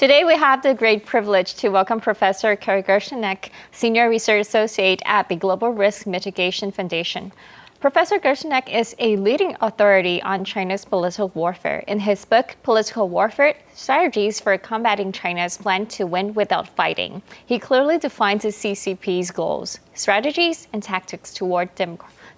Today, we have the great privilege to welcome Professor Kerry Gershaneck, Senior Research Associate at the Global Risk Mitigation Foundation. Professor Gershaneck is a leading authority on China's political warfare. In his book, Political Warfare, Strategies for Combating China's Plan to Win Without Fighting, he clearly defines the CCP's goals, strategies, and tactics toward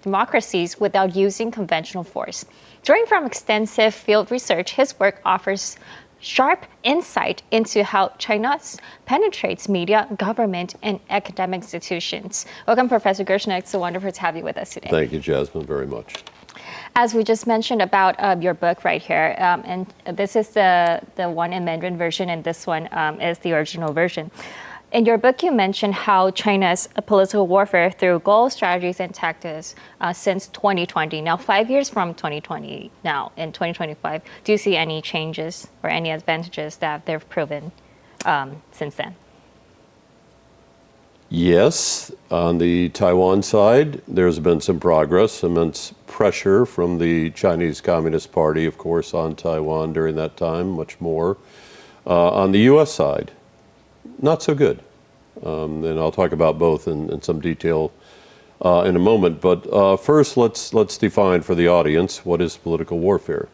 democracies without using conventional force. Drawing from extensive field research, his work offers sharp insight into how China penetrates media, government, and academic institutions. Welcome, Professor Gershaneck. It's so wonderful to have you with us today. Thank you, Jasmine, very much. As we just mentioned about your book right here, and this is the one in Mandarin version, and this one is the original version. In your book, you mentioned how China's political warfare through goals, strategies, and tactics since 2020. Now, 5 years from 2020, now in 2025, do you see any changes or any advantages that they've proven since then? Yes, on the Taiwan side, there's been some progress, immense pressure from the Chinese Communist Party, of course, on Taiwan during that time, much more. On the U.S. side, not so good. And I'll talk about both in some detail in a moment. But first, let's define for the audience what is political warfare.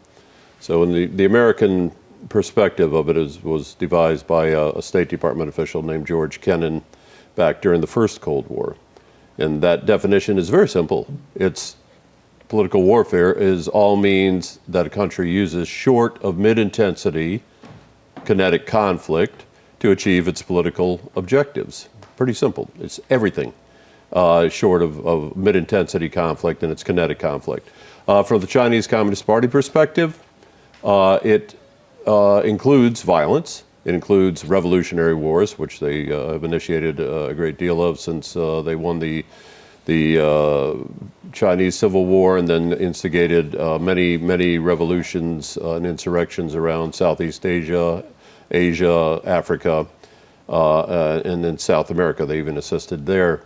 So in the American perspective of it was devised by a State Department official named George Kennan back during the first Cold War. And that definition is very simple. It's political warfare is all means that a country uses short of mid-intensity kinetic conflict to achieve its political objectives. Pretty simple. It's everything short of mid-intensity conflict and its kinetic conflict. From the Chinese Communist Party perspective, it includes violence. It includes revolutionary wars, which they have initiated a great deal of since they won the Chinese Civil War and then instigated many revolutions and insurrections around Southeast Asia, Africa, and then South America. They even assisted there.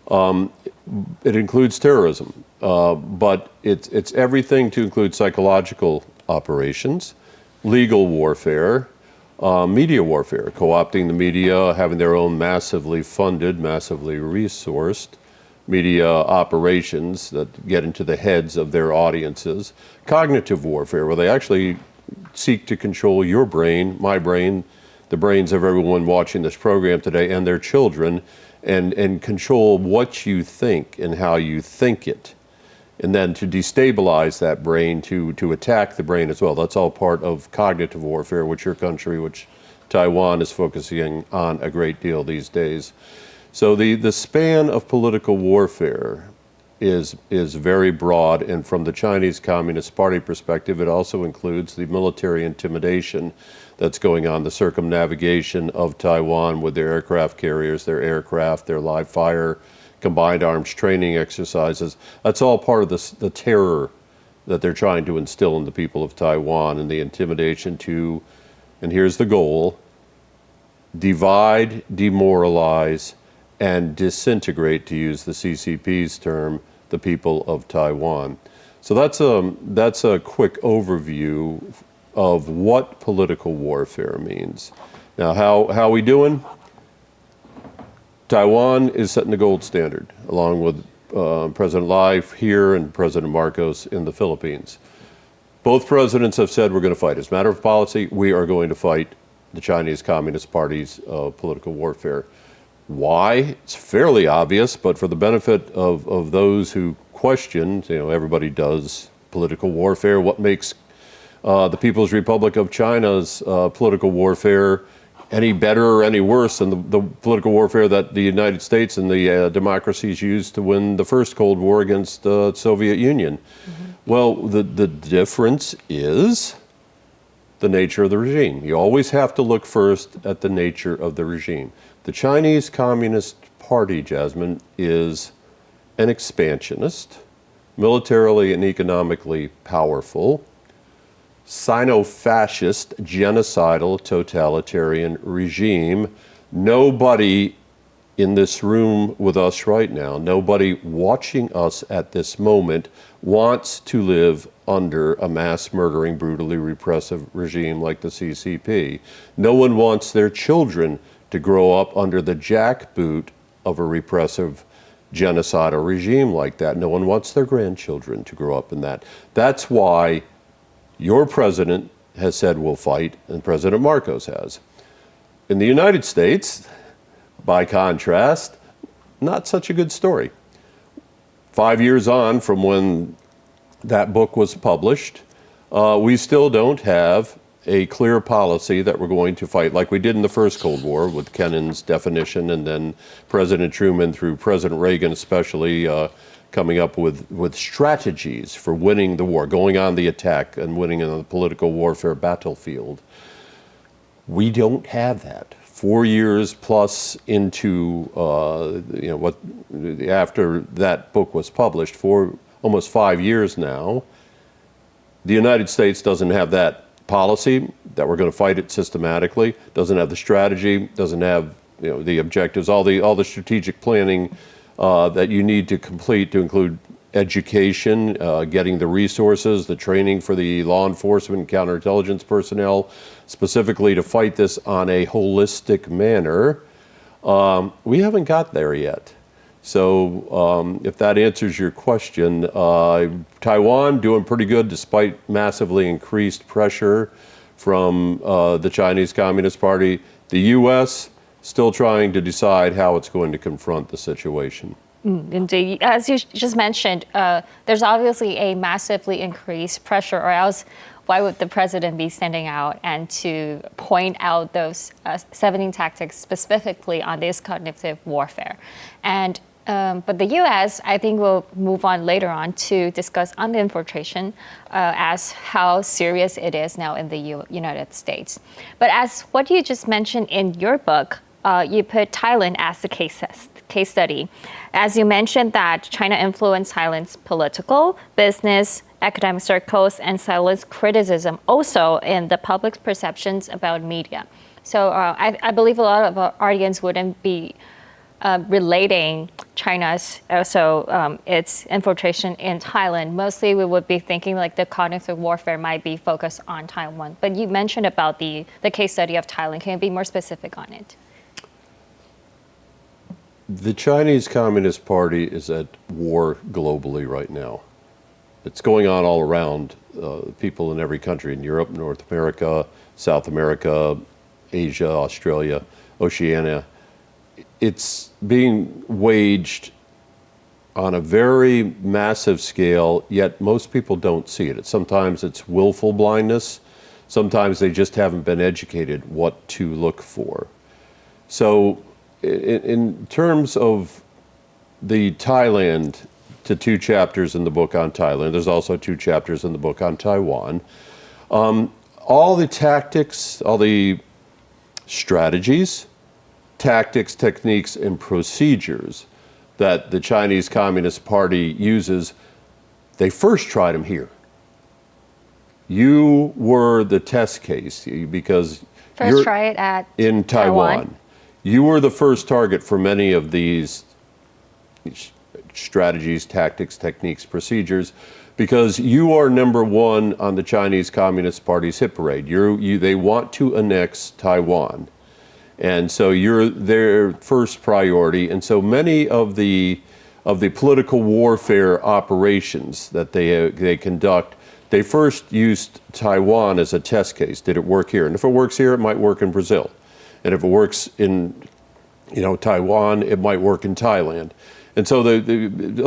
It includes terrorism, but it's everything to include psychological operations, legal warfare, media warfare, co-opting the media, having their own massively funded, massively resourced media operations that get into the heads of their audiences, cognitive warfare, where they actually seek to control your brain, my brain, the brains of everyone watching this program today and their children, and control what you think and how you think it. And then to destabilize that brain, to attack the brain as well. That's all part of cognitive warfare, which your country, which Taiwan is focusing on a great deal these days. So the span of political warfare is very broad, and from the Chinese Communist Party perspective, it also includes the military intimidation that's going on, the circumnavigation of Taiwan with their aircraft carriers, their aircraft, their live fire, combined arms training exercises. That's all part of the terror that they're trying to instill in the people of Taiwan, and the intimidation to, and here's the goal, divide, demoralize, and disintegrate, to use the CCP's term, the people of Taiwan. So that's a quick overview of what political warfare means. Now, how are we doing? Taiwan is setting the gold standard, along with President Lai here and President Marcos in the Philippines. Both presidents have said we're going to fight. As a matter of policy, we are going to fight the Chinese Communist Party's political warfare. Why? It's fairly obvious, but for the benefit of those who question, everybody does political warfare. What makes the People's Republic of China's political warfare any better or any worse than the political warfare that the United States and the democracies used to win the first Cold War against the Soviet Union? Mm-hmm. Well, the difference is the nature of the regime. You always have to look first at the nature of the regime. The Chinese Communist Party, Jasmine, is an expansionist, militarily and economically powerful, Sino-fascist, genocidal, totalitarian regime. Nobody in this room with us right now, nobody watching us at this moment wants to live under a mass murdering, brutally repressive regime like the CCP. No one wants their children to grow up under the jackboot of a repressive genocidal regime like that. No one wants their grandchildren to grow up in that. That's why your president has said we'll fight, and President Marcos has. In the United States, by contrast, not such a good story. 5 years on from when that book was published, we still don't have a clear policy that we're going to fight like we did in the first Cold War with Kennan's definition, and then President Truman through President Reagan especially coming up with strategies for winning the war, going on the attack and winning in the political warfare battlefield. We don't have that. 4 years plus into after that book was published, for almost 5 years now, the United States doesn't have that policy that we're going to fight it systematically, doesn't have the strategy, doesn't have the objectives, all the strategic planning that you need to complete, to include education, getting the resources, the training for the law enforcement and counterintelligence personnel, specifically to fight this on a holistic manner. We haven't got there yet. So if that answers your question, Taiwan doing pretty good despite massively increased pressure from the Chinese Communist Party. The U.S. still trying to decide how it's going to confront the situation. Indeed. As you just mentioned, there's obviously a massively increased pressure, or else why would the president be standing out and to point out those 17 tactics specifically on this cognitive warfare? And but the U.S., I think, will move on later on to discuss on the infiltration as how serious it is now in the United States. But as what you just mentioned in your book, you put Thailand as the case study. As you mentioned that China influenced Thailand's political, business, academic circles, and silenced criticism also in the public's perceptions about media. So I believe a lot of our audience wouldn't be relating China's its infiltration in Thailand. Mostly we would be thinking like the cognitive warfare might be focused on Taiwan. But you mentioned about the case study of Thailand. Can you be more specific on it? The Chinese Communist Party is at war globally right now. It's going on all around people in every country, in Europe, North America, South America, Asia, Australia, Oceania. It's being waged on a very massive scale, yet most people don't see it. Sometimes it's willful blindness. Sometimes they just haven't been educated what to look for. So in terms of the Thailand, to 2 chapters in the book on Thailand, there's also 2 chapters in the book on Taiwan. All the tactics, all the strategies, tactics, techniques, and procedures that the Chinese Communist Party uses, they first tried them here. You were the test case because first try it at in Taiwan. You were the first target for many of these strategies, tactics, techniques, procedures, because you are number one on the Chinese Communist Party's hit parade. They want to annex Taiwan. And so you're their first priority. And so many of the political warfare operations that they conduct, they first used Taiwan as a test case. Did it work here? And if it works here, it might work in Brazil. And if it works in Taiwan, it might work in Thailand. And so a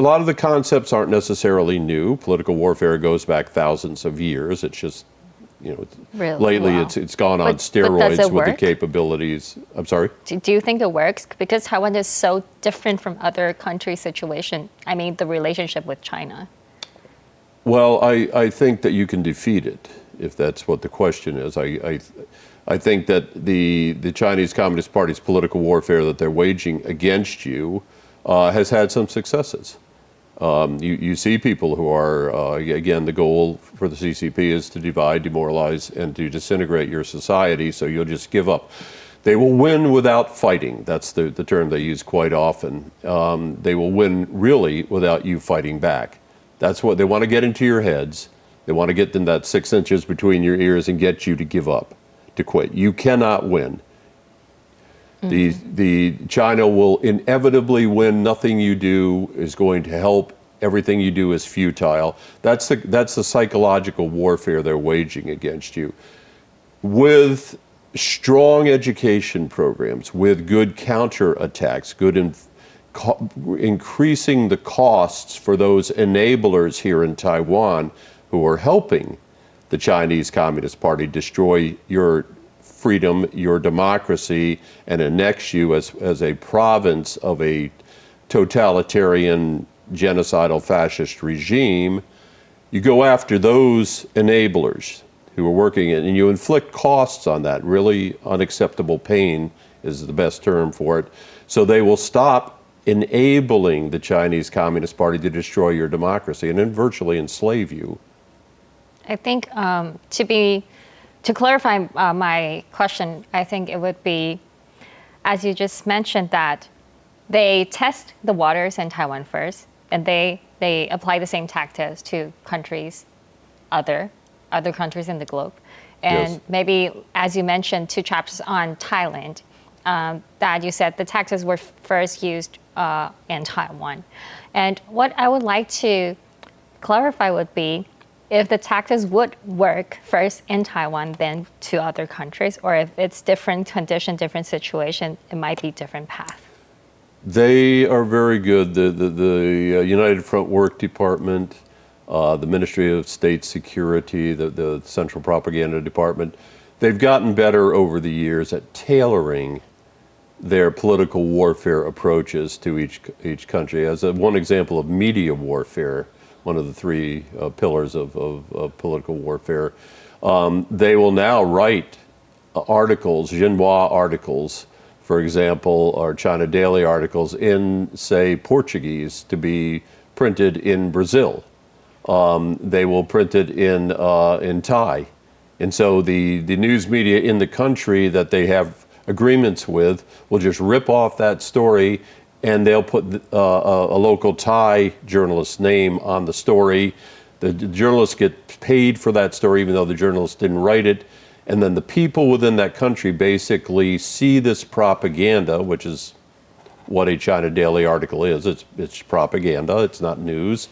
lot of the concepts aren't necessarily new. Political warfare goes back thousands of years. It's just really? Lately, wow. It's gone on steroids with the capabilities. I'm sorry? Do you think it works? Because Taiwan is so different from other countries' situation. I mean, the relationship with China. Well, I think that you can defeat it, if that's what the question is. I think that the Chinese Communist Party's political warfare that they're waging against you has had some successes. You see people who are, again, the goal for the CCP is to divide, demoralize, and to disintegrate your society, so you'll just give up. They will win without fighting. That's the term they use quite often. They will win, really, without you fighting back. That's what they want to get into your heads, They want to get in that 6 inches between your ears and get you to give up, to quit. You cannot win. The China will inevitably win. Nothing you do is going to help. Everything you do is futile. That's the psychological warfare they're waging against you. With strong education programs, with good counterattacks, increasing the costs for those enablers here in Taiwan who are helping the Chinese Communist Party destroy your freedom, your democracy, and annex you as a province of a totalitarian, genocidal, fascist regime. You go after those enablers who are working it, and you inflict costs on that. Really unacceptable pain is the best term for it. So they will stop enabling the Chinese Communist Party to destroy your democracy and then virtually enslave you. I think to clarify my question, I think it would be, as you just mentioned, that they test the waters in Taiwan first, and they apply the same tactics to countries, other countries in the globe. And yes. Maybe, as you mentioned, 2 chapters on Thailand, that you said the taxes were first used in Taiwan. And what I would like to clarify would be if the taxes would work first in Taiwan then to other countries, or if it's different condition, different situation, it might be different path. They are very good. The United Front Work Department, the Ministry of State Security, the Central Propaganda Department, they've gotten better over the years at tailoring their political warfare approaches to each country. As one example of media warfare, one of the 3 pillars of political warfare, they will now write articles, Xinhua articles, for example, or China Daily articles in, say, Portuguese to be printed in Brazil. They will print it in Thai. And so the news media in the country that they have agreements with will just rip off that story, and they'll put a local Thai journalist's name on the story. The journalist gets paid for that story, even though the journalist didn't write it. And then the people within that country basically see this propaganda, which is what a China Daily article is. It's propaganda, it's not news.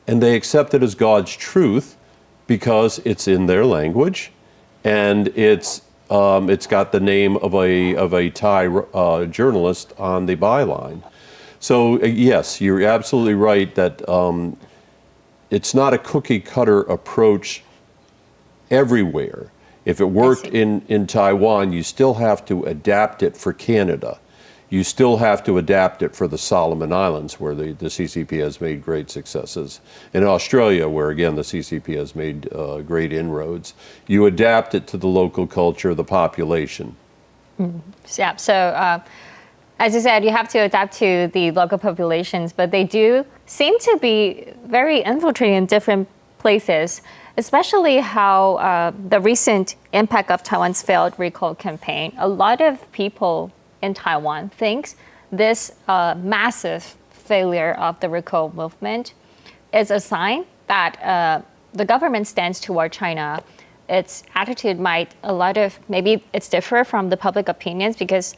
And they accept it as God's truth because it's in their language, and it's got the name of a Thai journalist on the byline. So yes, you're absolutely right that it's not a cookie cutter approach everywhere. If it worked in Taiwan, you still have to adapt it for Canada. You still have to adapt it for the Solomon Islands, where the CCP has made great successes. In Australia, where again the CCP has made great inroads, you adapt it to the local culture, the population. Yeah, so as you said, you have to adapt to the local populations, but they do seem to be very infiltrating in different places, especially how the recent impact of Taiwan's failed recall campaign. A lot of people in Taiwan thinks this massive failure of the recall movement is a sign that the government stands toward China. Its attitude might maybe it's different from the public opinions because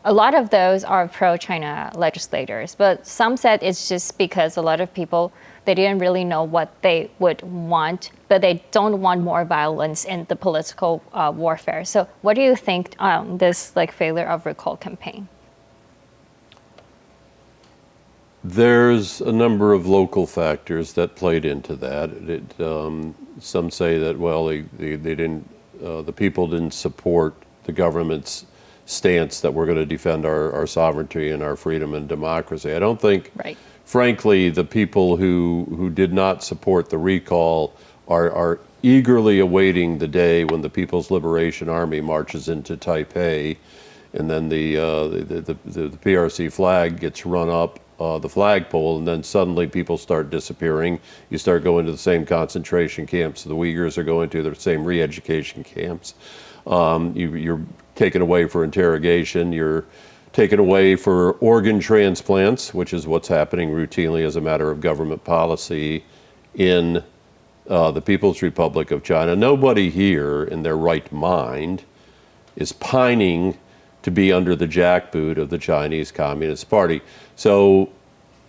a lot of those are pro-China legislators, but some said it's just because a lot of people, they didn't really know what they would want, but they don't want more violence in the political warfare. So what do you think on this failure of recall campaign? There's a number of local factors that played into that. Some say that, well, they didn't, the people didn't support the government's stance that we're going to defend our sovereignty and our freedom and democracy. I don't think, frankly, the people who did not support the recall are eagerly awaiting the day when the People's Liberation Army marches into Taipei, and then the PRC flag gets run up the flagpole, and then suddenly people start disappearing. You start going to the same concentration camps the Uyghurs are going to, the same re-education camps. You're taken away for interrogation. You're taken away for organ transplants, which is what's happening routinely as a matter of government policy in the People's Republic of China. Nobody here in their right mind is pining to be under the jackboot of the Chinese Communist Party. So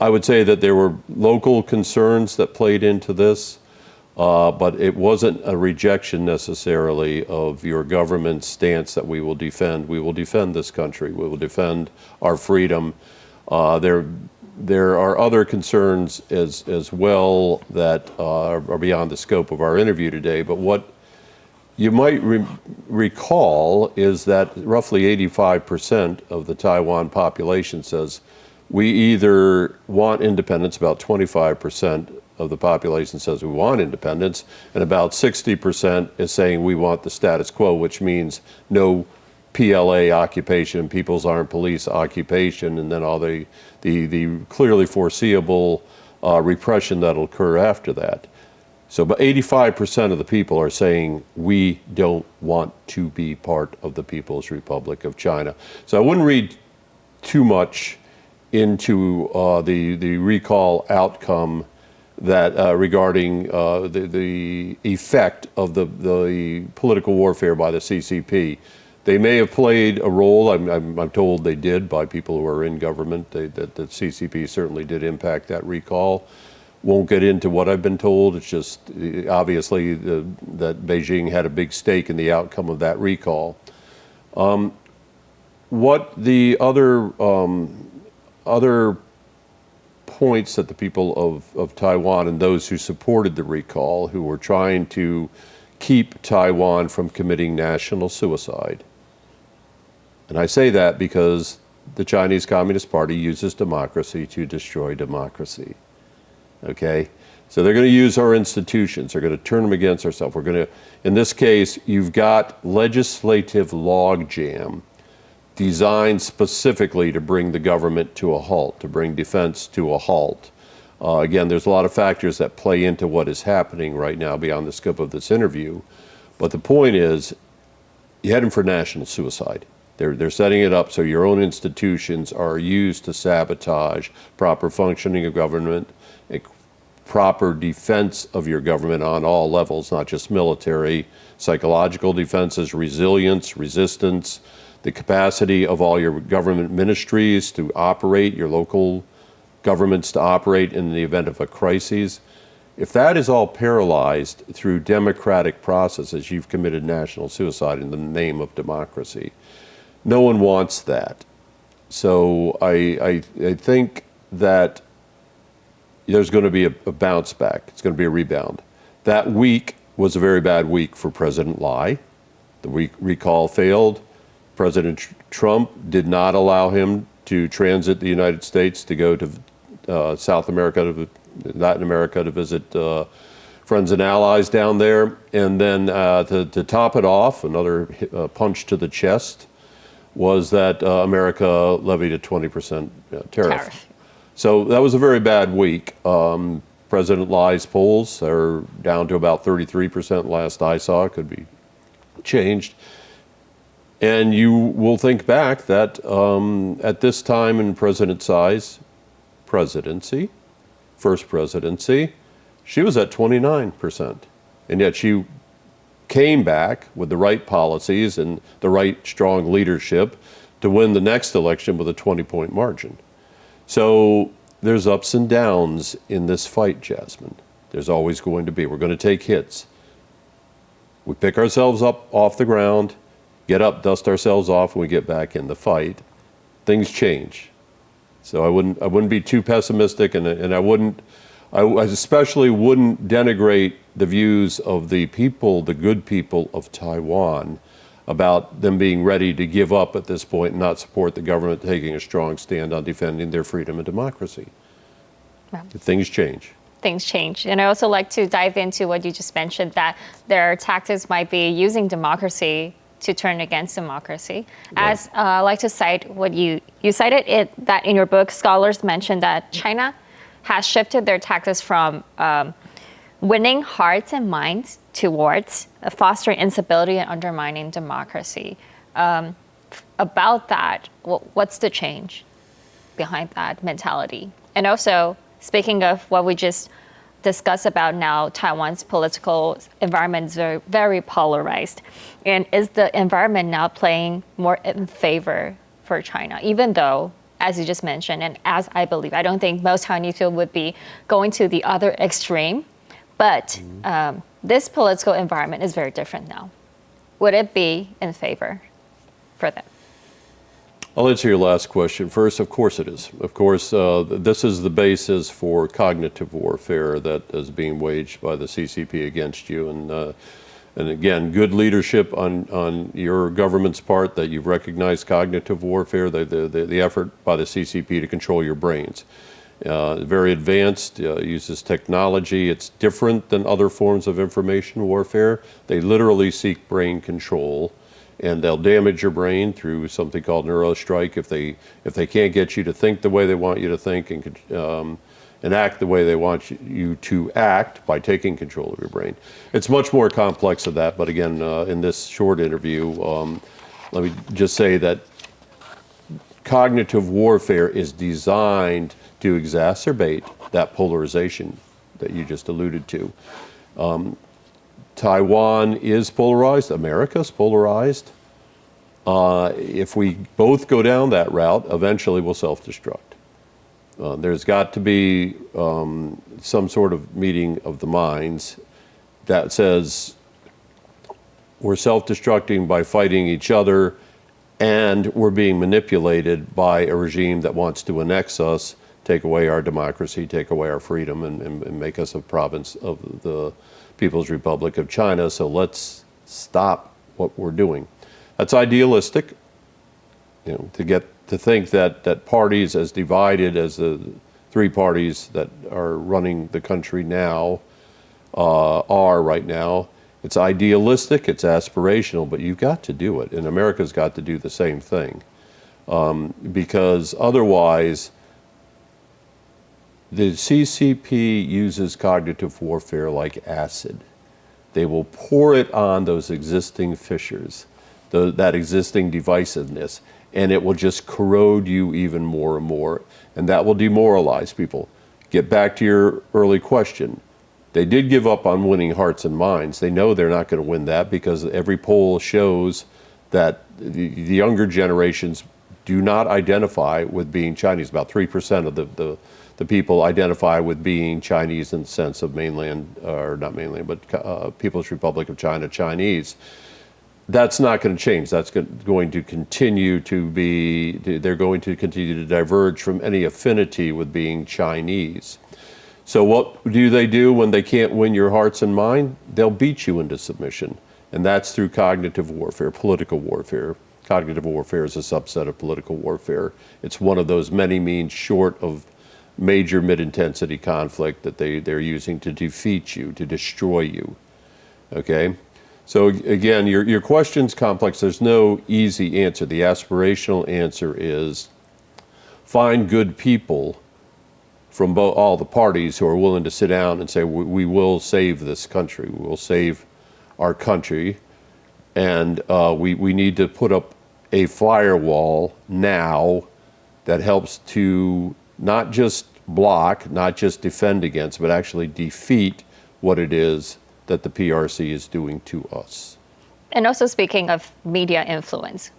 I would say that there were local concerns that played into this, but it wasn't a rejection necessarily of your government's stance that we will defend. We will defend this country. We will defend our freedom. There are other concerns as well that are beyond the scope of our interview today, but what you might recall is that roughly 85% of the Taiwan population says we either want independence, about 25% of the population says we want independence, and about 60% is saying we want the status quo, which means no PLA occupation, People's Armed Police occupation, and then all the clearly foreseeable repression that'll occur after that. So about 85% of the people are saying we don't want to be part of the People's Republic of China. So I wouldn't read too much into the recall outcome that regarding the effect of the political warfare by the CCP. They may have played a role. I'm told they did by people who are in government. That the CCP certainly did impact that recall. Won't get into what I've been told. It's just obviously that Beijing had a big stake in the outcome of that recall. What the other points that the people of Taiwan and those who supported the recall, who were trying to keep Taiwan from committing national suicide. And I say that because the Chinese Communist Party uses democracy to destroy democracy. Okay? So they're going to use our institutions. They're going to turn them against ourselves. We're going to, in this case, you've got legislative logjam designed specifically to bring the government to a halt, to bring defense to a halt. Again, there's a lot of factors that play into what is happening right now beyond the scope of this interview. But the point is, you're heading for national suicide. They're setting it up so your own institutions are used to sabotage proper functioning of government, and proper defense of your government on all levels, not just military, psychological defenses, resilience, resistance, the capacity of all your government ministries to operate, your local governments to operate in the event of a crisis. If that is all paralyzed through democratic processes, you've committed national suicide in the name of democracy. No one wants that. So I think that there's going to be a bounce back. It's going to be a rebound. That week was a very bad week for President Lai. The recall failed. President Trump did not allow him to transit the United States to go to South America, to Latin America, to visit friends and allies down there. And then to top it off, another punch to the chest was that America levied a 20% tariff. So that was a very bad week. President Lai's polls are down to about 33% last I saw. Could be changed. And you will think back that at this time in President Tsai's first presidency, she was at 29%. And yet she came back with the right policies and the right strong leadership to win the next election with a 20-point margin. So there's ups and downs in this fight, Jasmine. There's always going to be. We're going to take hits. We pick ourselves up off the ground, get up, dust ourselves off, and we get back in the fight. Things change. So I wouldn't be too pessimistic, and I especially wouldn't denigrate the views of the people, the good people of Taiwan, about them being ready to give up at this point and not support the government taking a strong stand on defending their freedom and democracy. Wow. Things change. Things change. And I also like to dive into what you just mentioned, that their tactics might be using democracy to turn against democracy. Right. As I like to cite what you cited it, that in your book, scholars mentioned that China has shifted their tactics from winning hearts and minds towards fostering instability and undermining democracy. About that, what's the change behind that mentality? And also, speaking of what we just discuss about now Taiwan's political environment is very, very polarized. And is the environment now playing more in favor for China, even though, as you just mentioned, and as I believe, I don't think most Taiwanese people would be going to the other extreme, but this political environment is very different now. Would it be in favor for them? I'll answer your last question first. Of course it is. Of course, this is the basis for cognitive warfare that is being waged by the CCP against you. And again, good leadership on your government's part that you've recognized cognitive warfare, the effort by the CCP to control your brains. Very advanced, uses technology. It's different than other forms of information warfare. They literally seek brain control. And they'll damage your brain through something called neurostrike if they can't get you to think the way they want you to think and act the way they want you to act by taking control of your brain. It's much more complex than that, but again, in this short interview, let me just say that cognitive warfare is designed to exacerbate that polarization that you just alluded to. Taiwan is polarized. America's polarized. If we both go down that route, eventually we'll self-destruct. There's got to be some sort of meeting of the minds that says we're self-destructing by fighting each other, and we're being manipulated by a regime that wants to annex us, take away our democracy, take away our freedom, and make us a province of the People's Republic of China. So let's stop what we're doing. That's idealistic, to think that parties as divided as the three parties that are running the country now are right now. It's idealistic, it's aspirational, but you've got to do it. And America's got to do the same thing. Because otherwise, the CCP uses cognitive warfare like acid. They will pour it on those existing fissures, that existing divisiveness, and it will just corrode you even more and more, and that will demoralize people. Get back to your early question. They did give up on winning hearts and minds. They know they're not going to win that because every poll shows that the younger generations do not identify with being Chinese. About 3% of the people identify with being Chinese in the sense of mainland, or not mainland, but People's Republic of China Chinese. That's not going to change. That's going to continue to be, they're going to continue to diverge from any affinity with being Chinese. So what do when they can't win your hearts and mind? They'll beat you into submission. And that's through cognitive warfare, political warfare. Cognitive warfare is a subset of political warfare. It's one of those many means short of major mid-intensity conflict that they're using to defeat you, to destroy you, okay? So again, your question's complex. There's no easy answer. The aspirational answer is find good people from all the parties who are willing to sit down and say, we will save this country, we will save our country, and we need to put up a firewall now that helps to not just block, not just defend against, but actually defeat what it is that the PRC is doing to us. And also speaking of media influence,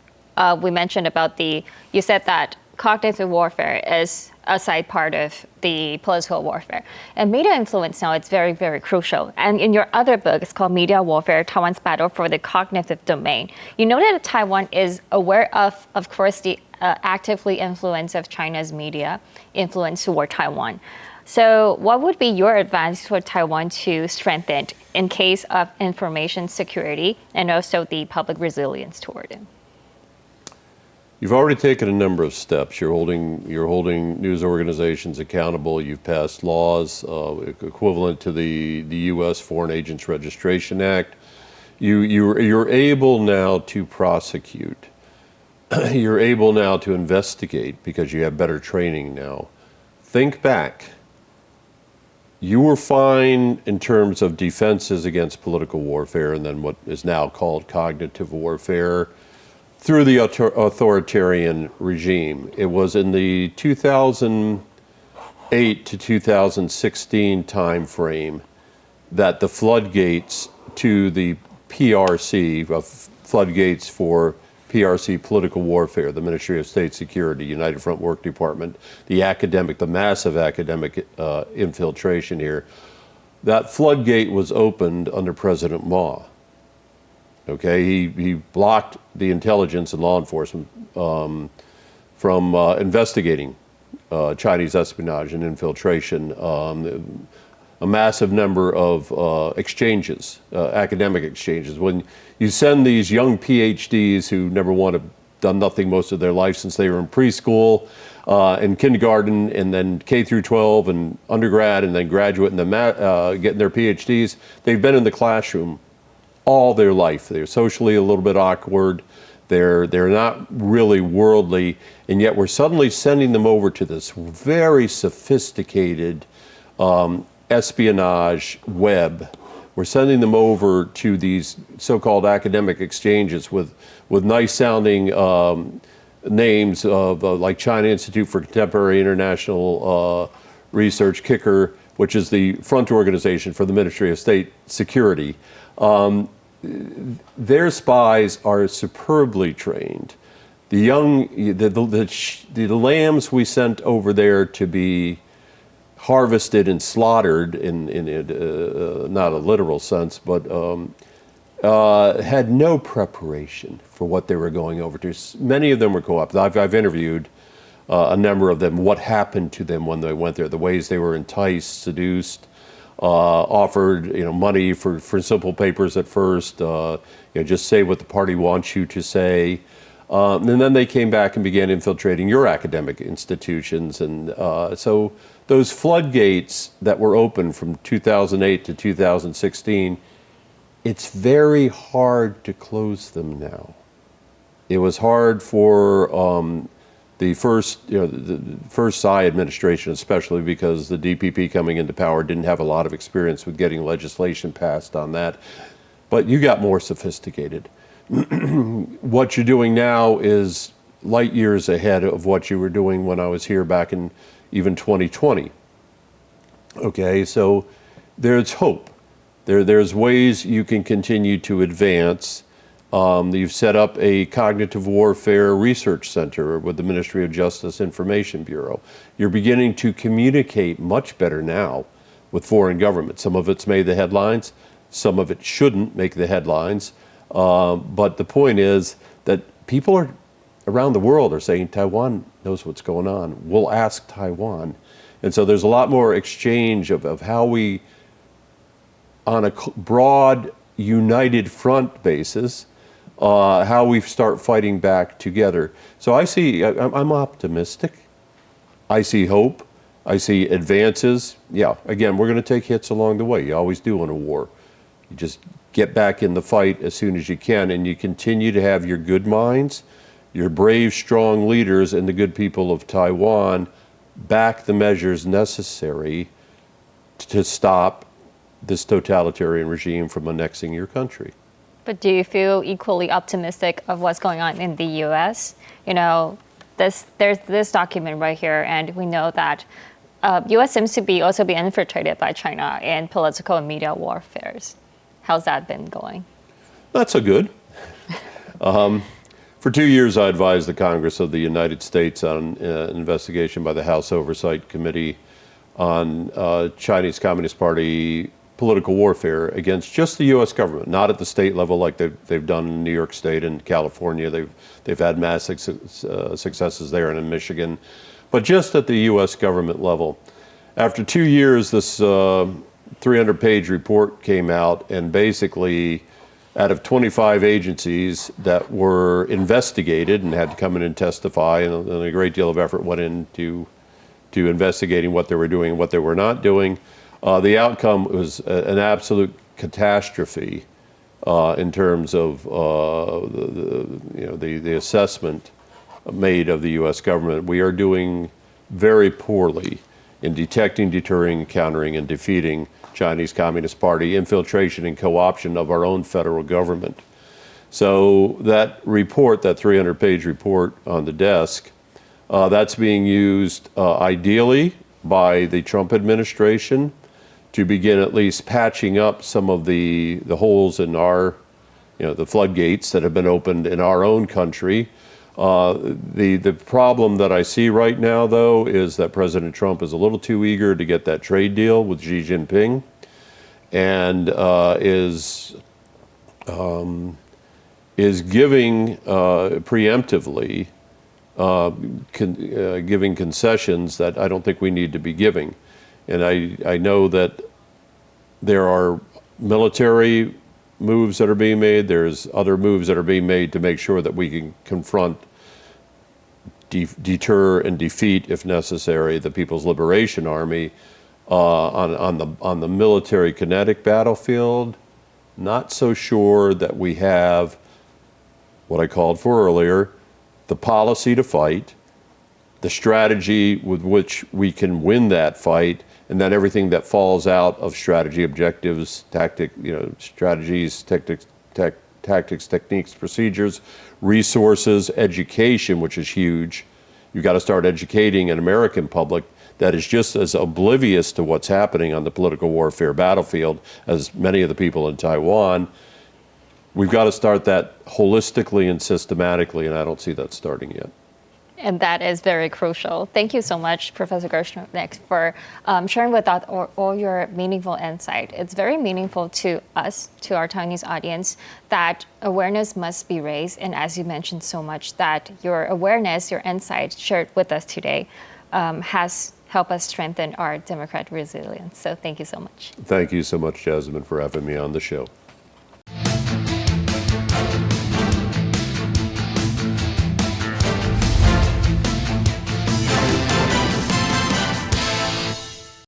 we mentioned about you said that cognitive warfare is a side part of the political warfare. And media influence now, it's very, very crucial. And in your other book, it's called Media Warfare, Taiwan's Battle for the Cognitive Domain. You know that Taiwan is aware of course, the actively influence of China's media influence toward Taiwan. So what would be your advice for Taiwan to strengthen in case of information security and also the public resilience toward it? You've already taken a number of steps. You're holding news organizations accountable. You've passed laws equivalent to the U.S. Foreign Agents Registration Act. You're able now to prosecute. You're able now to investigate because you have better training now. Think back. You were fine in terms of defenses against political warfare and then what is now called cognitive warfare through the authoritarian regime. It was in the 2000 to 2016 timeframe that the floodgates to the PRC, floodgates for PRC political warfare, the Ministry of State Security, United Front Work Department, the massive academic infiltration here, that floodgate was opened under President Ma. Okay, he blocked the intelligence and law enforcement from investigating Chinese espionage and infiltration. A massive number of exchanges, academic exchanges. When you send these young PhDs who never done nothing most of their life since they were in preschool, and kindergarten, and then K through 12, and undergrad, and then graduate, and then getting their PhDs, they've been in the classroom all their life. They're socially a little bit awkward. They're not really worldly, and yet we're suddenly sending them over to this very sophisticated espionage web. We're sending them over to these so-called academic exchanges with nice-sounding names of like China Institute for Contemporary International Research, KICR, which is the front organization for the Ministry of State Security. Their spies are superbly trained. The lambs we sent over there to be harvested and slaughtered in not a literal sense, but had no preparation for what they were going over to. Many of them were co-ops. I've interviewed a number of them, what happened to them when they went there, the ways they were enticed, seduced, offered money for simple papers at first, just say what the party wants you to say. And then they came back and began infiltrating your academic institutions. And so those floodgates that were open from 2008 to 2016, it's very hard to close them now. It was hard for the first Tsai administration, especially because the DPP coming into power didn't have a lot of experience with getting legislation passed on that. But you got more sophisticated. What you're doing now is light years ahead of what you were doing when I was here back in even 2020. Okay, so there's hope. There's ways you can continue to advance. You've set up a cognitive warfare research center with the Ministry of Justice Information Bureau. You're beginning to communicate much better now with foreign governments. Some of it's made the headlines, some of it shouldn't make the headlines. But the point is that people around the world are saying Taiwan knows what's going on. We'll ask Taiwan. And so there's a lot more exchange of how we, on a broad, united front basis, how we start fighting back together. So I'm optimistic. I see hope. I see advances. Yeah, again, we're going to take hits along the way. You always do in a war. You just get back in the fight as soon as you can, and you continue to have your good minds, your brave, strong leaders, and the good people of Taiwan back the measures necessary to stop this totalitarian regime from annexing your country. But do you feel equally optimistic of what's going on in the U.S.? There's this document right here, and we know that U.S. seems to be also be infiltrated by China in political and media warfares. How's that been going? Not so good. For 2 years, I advised the Congress of the United States on an investigation by the House Oversight Committee on Chinese Communist Party political warfare against just the U.S. government, not at the state level like they've done in New York State and California. They've had massive successes there and in Michigan, but just at the U.S. government level. After 2 years, this 300-page report came out, and basically out of 25 agencies that were investigated and had to come in and testify, and a great deal of effort went into investigating what they were doing and what they were not doing, the outcome was an absolute catastrophe in terms of the assessment made of the U.S. government. We are doing very poorly in detecting, deterring, countering, and defeating Chinese Communist Party infiltration and co-option of our own federal government. So that report, that 300-page report on the desk, that's being used ideally by the Trump administration to begin at least patching up some of the holes in our, the floodgates that have been opened in our own country. The problem that I see right now, though, is that President Trump is a little too eager to get that trade deal with Xi Jinping, and is giving preemptively, giving concessions that I don't think we need to be giving. And I know that there are military moves that are being made. There's other moves that are being made to make sure that we can confront, deter, and defeat, if necessary, the People's Liberation Army on the military kinetic battlefield. Not so sure that we have what I called for earlier, the policy to fight, the strategy with which we can win that fight, and then everything that falls out of strategy, objectives, strategies, tactics, techniques, procedures, resources, education, which is huge. You've got to start educating an American public that is just as oblivious to what's happening on the political warfare battlefield as many of the people in Taiwan. We've got to start that holistically and systematically, and I don't see that starting yet. And that is very crucial. Thank you so much, Professor Gershaneck, for sharing with us all your meaningful insight. It's very meaningful to us, to our Taiwanese audience, that awareness must be raised. And as you mentioned so much, that your awareness, your insight shared with us today has helped us strengthen our democratic resilience. So thank you so much. Thank you so much, Jasmine, for having me on the show.